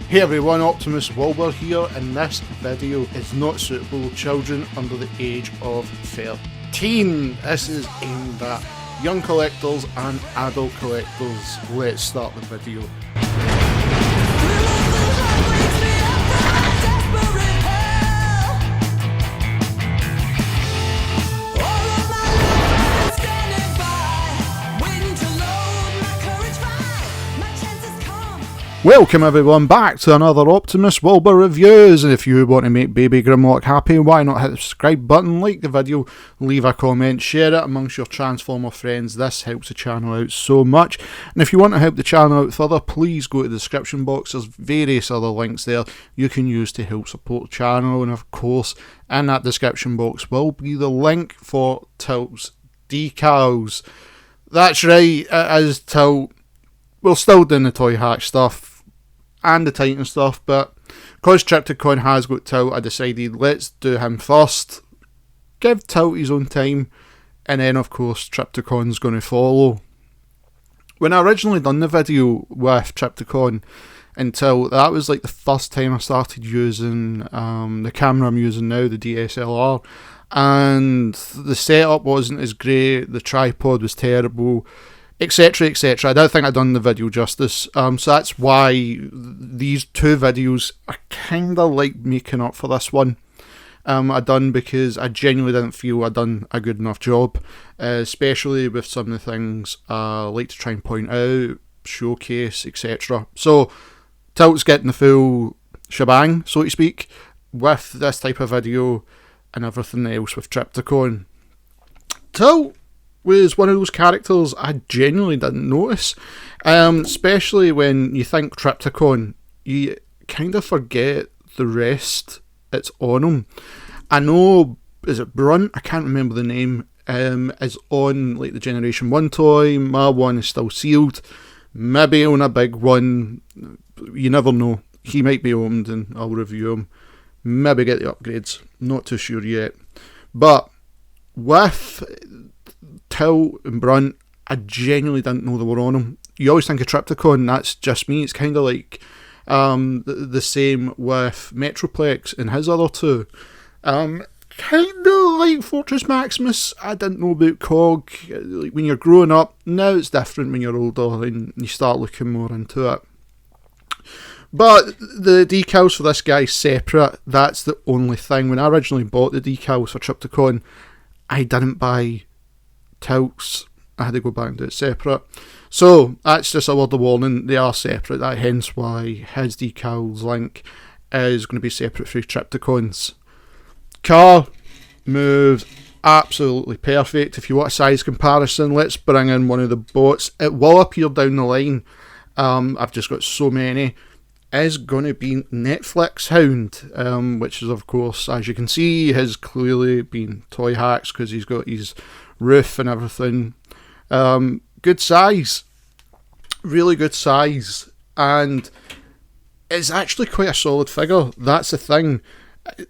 Hey everyone, Optimus Wilbur here, and this video is not suitable for children under the age of 13. This is aimed at young collectors and adult collectors. Let's start the video. Welcome everyone back to another Optimus Wilbur Reviews, and if you want to make Baby Grimlock happy, why not hit the subscribe button, like the video, leave a comment, share it amongst your Transformer friends. This helps the channel out so much. And if you want to help the channel out further, please go to the description box. There's various other links there you can use to help support the channel, and of course in that description box will be the link for Tilt's decals. That's right, it is Tilt. We're still doing the Toyhax stuff and the Titan stuff, but because Trypticon has got Tilt, I decided let's do him first, give Tilt his own time, and then of course Trypticon's going to follow. When I originally done the video with Trypticon and Tilt, that was like the first time I started using the camera I'm using now, the DSLR, and the setup wasn't as great, the tripod was terrible, etc, etc. I don't think I've done the video justice, so that's why these two videos are kind of like making up for this one. I done because I genuinely didn't feel I'd done a good enough job, especially with some of the things I like to try and point out, showcase, etc. So Tilt's getting the full shebang, so to speak, with this type of video and everything else with Trypticon. Tilt was one of those characters I genuinely didn't notice, especially when you think Trypticon, you kind of forget the rest that's on him. I know, is it Brunt? I can't remember the name, is on like the Generation 1 toy. My one is still sealed, maybe on a big one, you never know, he might be owned and I'll review him, maybe get the upgrades, not too sure yet. But with Tilt and Brunt, I genuinely didn't know they were on him. You always think of Trypticon, that's just me. It's kind of like the same with Metroplex and his other two. Kind of like Fortress Maximus, I didn't know about Cog. Like when you're growing up, now it's different when you're older and you start looking more into it. But the decals for this guy's separate, that's the only thing. When I originally bought the decals for Trypticon, I didn't buy Tilt's, I had to go back and do it separate. So that's just a word of warning, they are separate, that hence why his decals link is going to be separate for Trypticon's. Car moves absolutely perfect. If you want a size comparison, let's bring in one of the bots. It will appear down the line, I've just got so many. Is going to be Netflix Hound, which is of course, as you can see, has clearly been Toyhax because he's got his roof and everything. Good size, really good size, and it's actually quite a solid figure. That's the thing.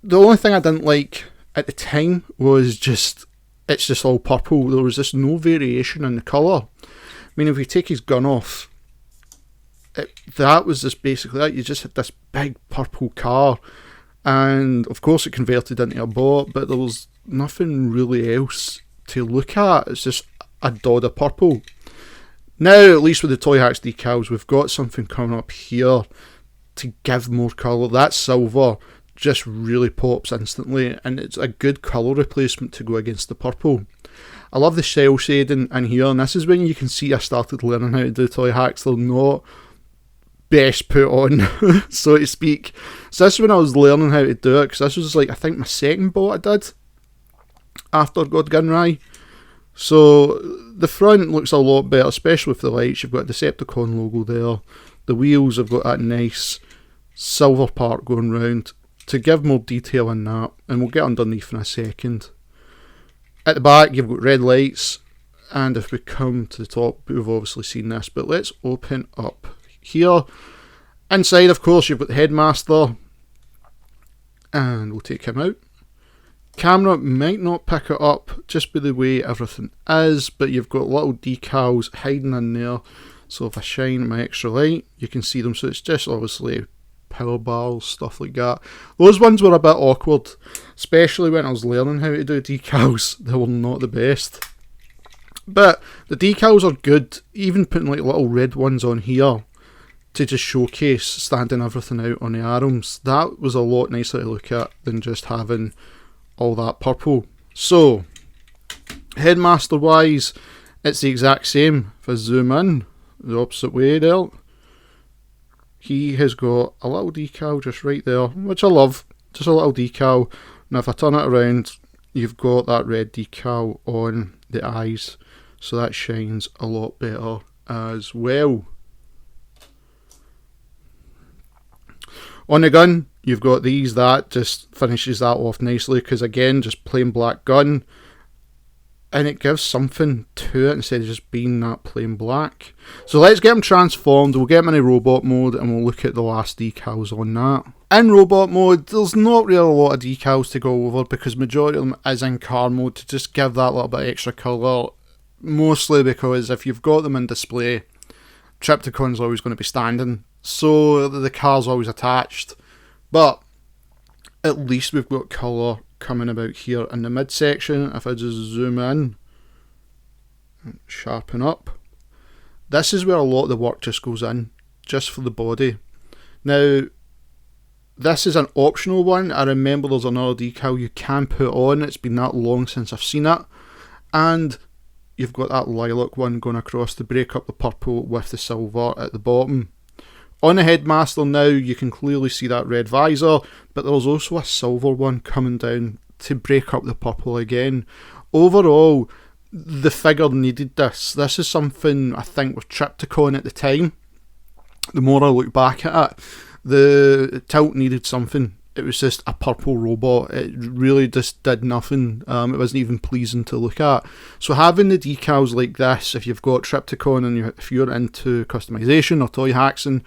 The only thing I didn't like at the time was just it's just all purple. There was just no variation in the colour. I mean, if we take his gun off, that was just basically that. You just had this big purple car, and of course it converted into a bot, but there was nothing really else to look at. It's just a dot of purple. Now, at least with the Toyhax decals, we've got something coming up here to give more colour. That silver just really pops instantly, and it's a good colour replacement to go against the purple. I love the shell shading in here, and this is when you can see I started learning how to do Toyhax. They're not best put on, so to speak. So this is when I was learning how to do it, because this was like, I think my second bot I did after God Gunrai. So the front looks a lot better, especially with the lights. You've got a Decepticon logo there. The wheels have got that nice silver part going round to give more detail in that, and we'll get underneath in a second. At the back you've got red lights, and if we come to the top, we've obviously seen this, but let's open up here. Inside, of course, you've got the Headmaster, and we'll take him out. Camera might not pick it up just by the way everything is, but you've got little decals hiding in there, so if I shine my extra light you can see them. So it's just obviously power bars, stuff like that. Those ones were a bit awkward, especially when I was learning how to do decals. They were not the best. But the decals are good, even putting like little red ones on here to just showcase standing everything out on the arms. That was a lot nicer to look at than just having all that purple. So, Headmaster wise, it's the exact same. If I zoom in, the opposite way there, he has got a little decal just right there, which I love, just a little decal. Now if I turn it around, you've got that red decal on the eyes, so that shines a lot better as well. On the gun, you've got these, that just finishes that off nicely, because again, just plain black gun, and it gives something to it instead of just being that plain black. So let's get them transformed, we'll get them in a robot mode, and we'll look at the last decals on that. In robot mode, there's not really a lot of decals to go over, because majority of them is in car mode to just give that little bit of extra colour, mostly because if you've got them in display, Triptychon's always going to be standing, so the car's always attached. But at least we've got colour coming about here in the midsection. If I just zoom in and sharpen up, this is where a lot of the work just goes in, just for the body. Now, this is an optional one. I remember there's another decal you can put on. It's been that long since I've seen it. And you've got that lilac one going across to break up the purple with the silver at the bottom. On the Headmaster now, you can clearly see that red visor, but there's also a silver one coming down to break up the purple again. Overall, the figure needed this. This is something I think with Tryptychon at the time. The more I look back at it, the tilt needed something. It was just a purple robot. It really just did nothing. It wasn't even pleasing to look at. So having the decals like this, if you've got Tryptychon and if you're into customization or Toyhaxing,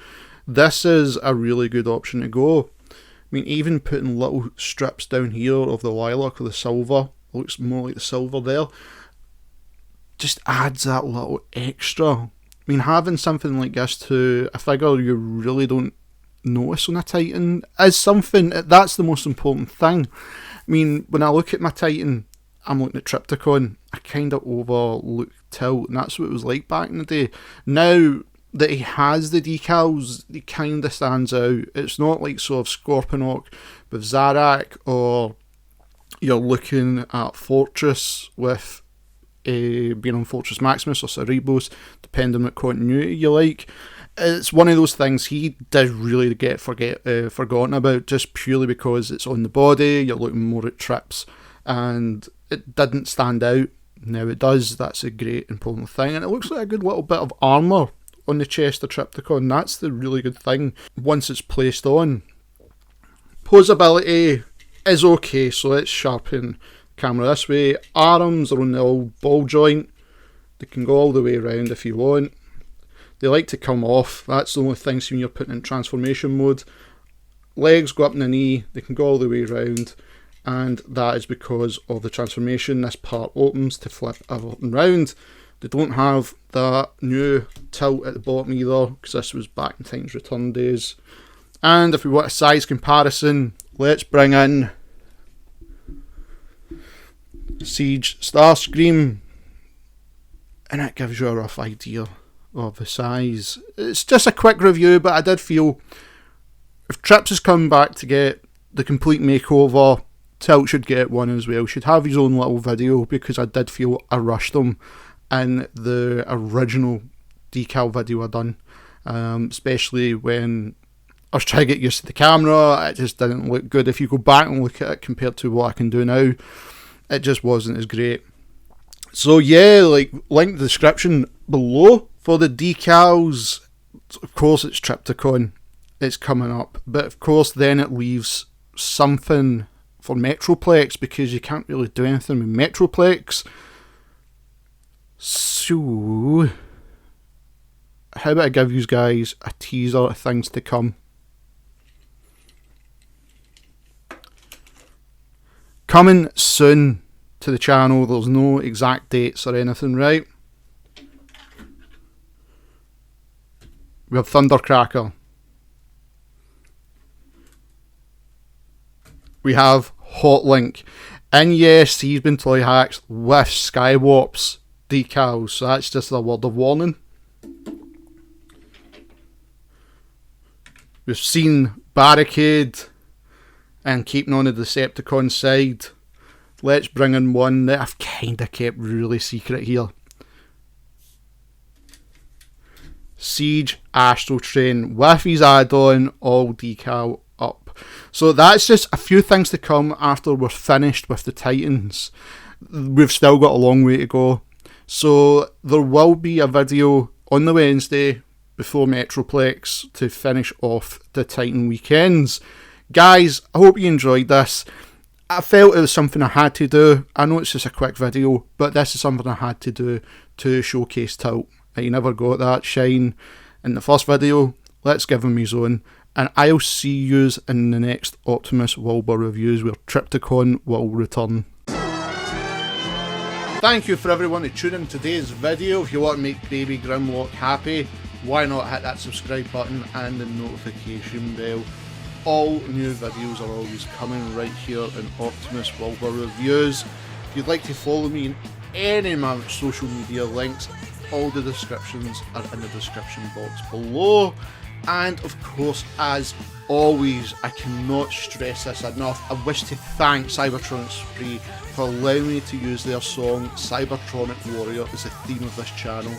this is a really good option to go. I mean, even putting little strips down here of the lilac or the silver, looks more like the silver there, just adds that little extra. I mean, having something like this to a figure you really don't notice on a Titan is something, that's the most important thing. I mean, when I look at my Titan, I'm looking at Tryptychon, I kind of overlook tilt, and that's what it was like back in the day. Now that he has the decals, he kind of stands out. It's not like sort of Scorponok with Zarak, or you're looking at Fortress with being on Fortress Maximus or Cerebos, depending on what continuity you like. It's one of those things he does really get forgotten about, just purely because it's on the body, you're looking more at trips, and it didn't stand out. Now it does, that's a great important thing, and it looks like a good little bit of armour on the chest of Tryptychon. That's the really good thing once it's placed on. Posability is okay, so let's sharpen the camera this way. Arms are on the old ball joint, they can go all the way around if you want. They like to come off, that's the only thing when you're putting in transformation mode. Legs go up in the knee, they can go all the way around, and that is because of the transformation. This part opens to flip everything round. They don't have that new tilt at the bottom either, because this was back in Titan's Return days. And if we want a size comparison, let's bring in Siege Starscream, and it gives you a rough idea of the size. It's just a quick review, but I did feel if Trips has come back to get the complete makeover, Tilt should get one as well. Should have his own little video, because I did feel I rushed him in the original decal video I done, especially when I was trying to get used to the camera. It just didn't look good. If you go back and look at it compared to what I can do now, it just wasn't as great. So yeah, like, link the description below for the decals. Of course it's Tryptychon, it's coming up, but of course then it leaves something for Metroplex, because you can't really do anything with Metroplex. So how about I give you guys a teaser of things to come. Coming soon to the channel, there's no exact dates or anything, right? We have Thundercracker, we have Hot Link. And yes, he's been Toyhax with Skywarps decals, so that's just a word of warning. We've seen Barricade and keeping on the Decepticon side. Let's bring in one that I've kind of kept really secret here. Siege Astral Train with his add-on, all decal up. So that's just a few things to come after we're finished with the Titans. We've still got a long way to go. So there will be a video on the Wednesday before Metroplex to finish off the Titan weekends. Guys, I hope you enjoyed this. I felt it was something I had to do. I know it's just a quick video, but this is something I had to do to showcase Tilt. You never got that shine in the first video. Let's give him his own. And I'll see yous in the next Optimus Wilbur reviews where Triptychon will return. Thank you for everyone to tune in today's video. If you want to make Baby Grimlock happy, why not hit that subscribe button and the notification bell. All new videos are always coming right here in Optimus Wilbur reviews. If you'd like to follow me in any of my social media links, all the descriptions are in the description box below. And of course, as always, I cannot stress this enough, I wish to thank Cybertronic Spree for allowing me to use their song Cybertronic Warrior as the theme of this channel.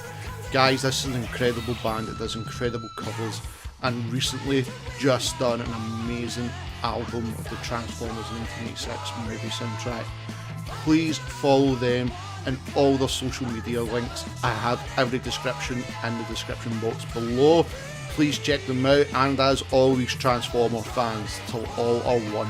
Guys, this is an incredible band that does incredible covers, and recently just done an amazing album of the Transformers 1986 movie soundtrack. Please follow them and all their social media links. I have every description in the description box below. Please check them out, and as always, Transformer fans, till all are one.